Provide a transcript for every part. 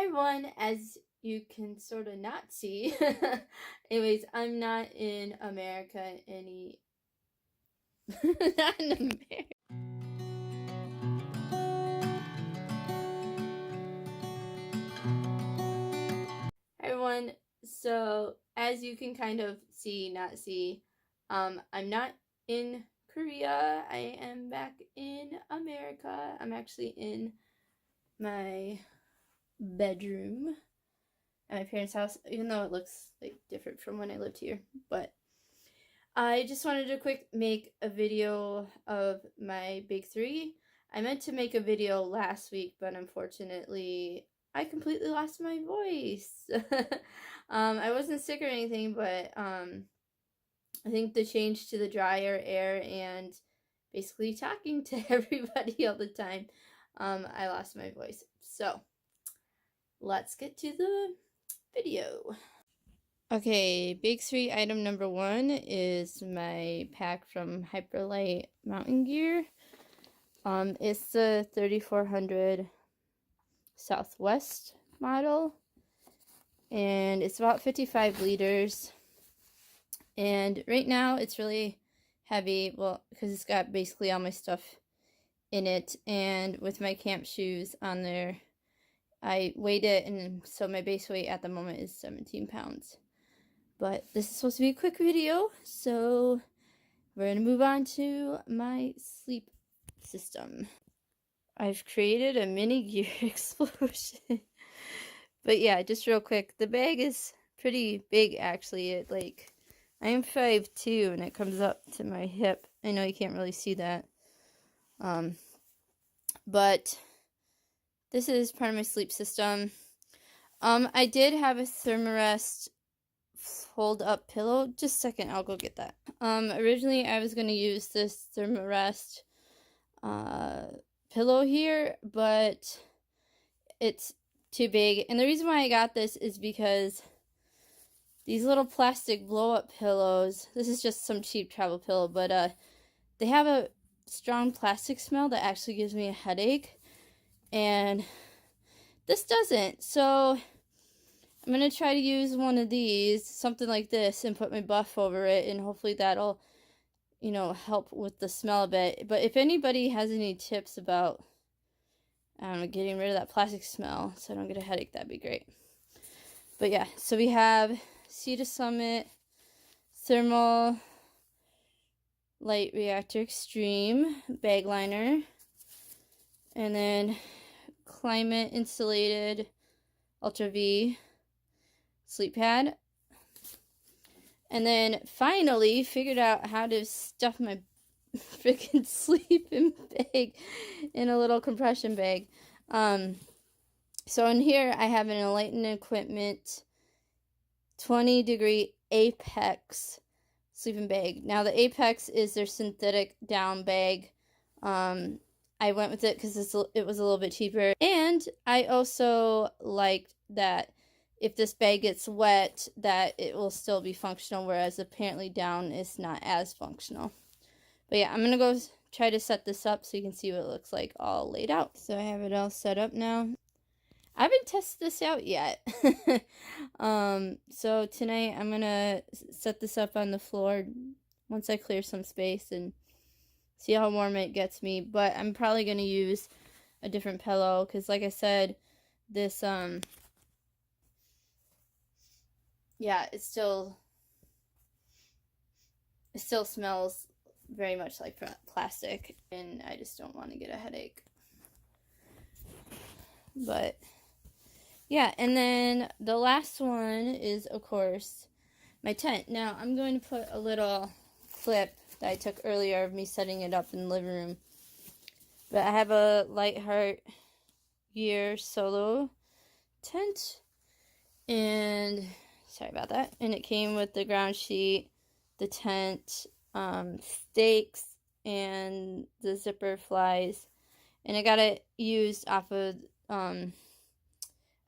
everyone, as you can sort of not see, anyways, I'm not in America not in America. Everyone, so as you can kind of see, not see, I'm not in Korea. I am back in America. I'm actually in my bedroom at my parents' house, even though it looks like different from when I lived here. But I just wanted to make a video of my big three. I meant to make a video last week, but unfortunately I completely lost my voice. I wasn't sick or anything, but I think the change to the drier air and basically talking to everybody all the time, I lost my voice. So let's get to the video. Okay, big three item number one is my pack from Hyperlight Mountain Gear. It's the 3400 Southwest model, and it's about 55 liters. And right now it's really heavy, well, because it's got basically all my stuff in it, and with my camp shoes on there, I weighed it, and so my base weight at the moment is 17 pounds. But this is supposed to be a quick video, so we're going to move on to my sleep system. I've created a mini gear explosion. But yeah, just real quick, the bag is pretty big actually. I am 5'2" and it comes up to my hip. I know you can't really see that. But this is part of my sleep system. I did have a Thermarest fold up pillow. Just a second, I'll go get that. Originally I was going to use this Thermarest pillow here, but it's too big. And the reason why I got this is because these little plastic blow up pillows, this is just some cheap travel pillow, but they have a strong plastic smell that actually gives me a headache, and this doesn't. So I'm going to try to use one of these, something like this, and put my buff over it, and hopefully that'll, you know, help with the smell a bit. But if anybody has any tips about, I don't know, getting rid of that plastic smell so I don't get a headache, that'd be great. But yeah, so we have Sea to Summit Thermal Light Reactor Extreme bag liner, and then Climate Insulated Ultra V sleep pad, and then finally figured out how to stuff my freaking sleeping bag in a little compression bag. So in here I have an Enlightened Equipment 20-degree Apex sleeping bag. Now the Apex is their synthetic down bag. I went with it because it was a little bit cheaper, and I also liked that if this bag gets wet, that it will still be functional, whereas apparently down is not as functional. But yeah, I'm going to go try to set this up so you can see what it looks like all laid out. So I have it all set up now. I haven't tested this out yet. So tonight I'm going to set this up on the floor once I clear some space and see how warm it gets me. But I'm probably going to use a different pillow because, like I said, this, yeah, it still smells very much like plastic, and I just don't want to get a headache. But yeah, and then the last one is, of course, my tent. Now I'm going to put a little clip that I took earlier of me setting it up in the living room. But I have a Lightheart Gear solo tent, and sorry about that. And it came with the ground sheet, the tent, stakes, and the zipper flies. And I got it used off of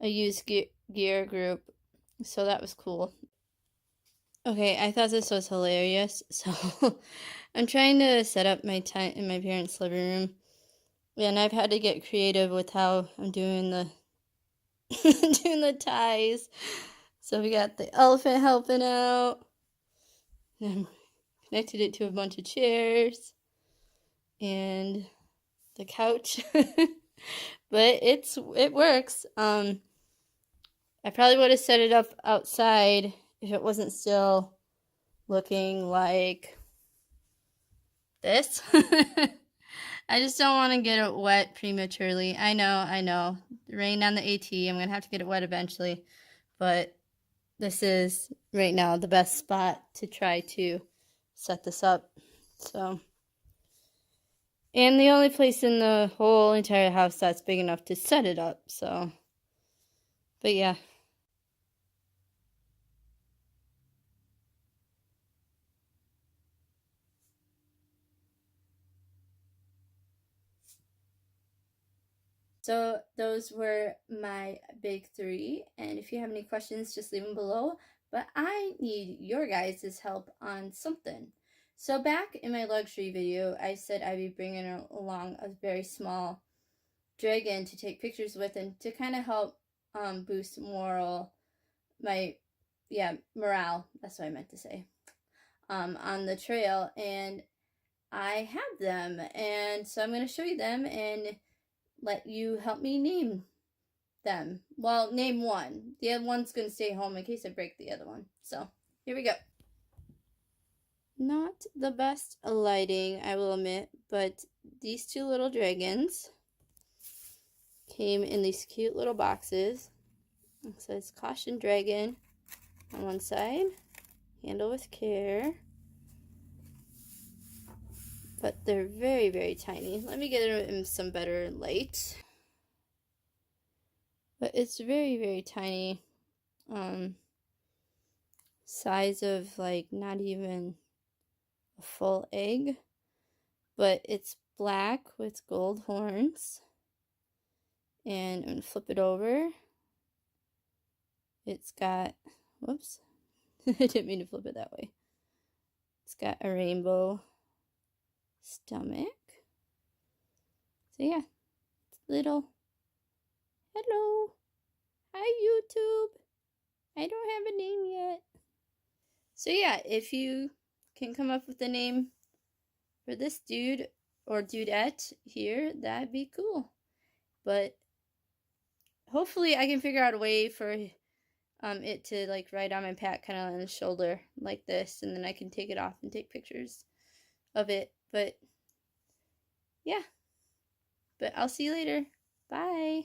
a used gear group, so that was cool. Okay, I thought this was hilarious. So I'm trying to set up my tent in my parents' living room, and I've had to get creative with how I'm doing the doing the ties. So we got the elephant helping out. And connected it to a bunch of chairs and the couch. But it works. I probably would have set it up outside if it wasn't still looking like this. I just don't want to get it wet prematurely. I know. Rain on the AT. I'm going to have to get it wet eventually. But this is right now the best spot to try to set this up. So, and the only place in the whole entire house that's big enough to set it up. So, but yeah. So those were my big three, and if you have any questions, just leave them below. But I need your guys' help on something. So back in my luxury video, I said I'd be bringing along a very small dragon to take pictures with and to kind of help boost morale. That's what I meant to say. On the trail, and I have them, and so I'm going to show you them and let you help me name them. Well, name one. The other one's going to stay home in case I break the other one. So, here we go. Not the best lighting, I will admit, but these two little dragons came in these cute little boxes. It says Caution Dragon on one side, handle with care. But they're very, very tiny. Let me get them in some better light. But it's very, very tiny. Size of like not even a full egg. But it's black with gold horns. And I'm going to flip it over. It's got, whoops. I didn't mean to flip it that way. It's got a rainbow stomach. So yeah, it's little. Hello. Hi, YouTube. I don't have a name yet. So yeah, if you can come up with a name for this dude or dudette here, that'd be cool. But hopefully I can figure out a way for it to like ride on my pat kind of on the shoulder like this, and then I can take it off and take pictures of it. But yeah, but I'll see you later. Bye.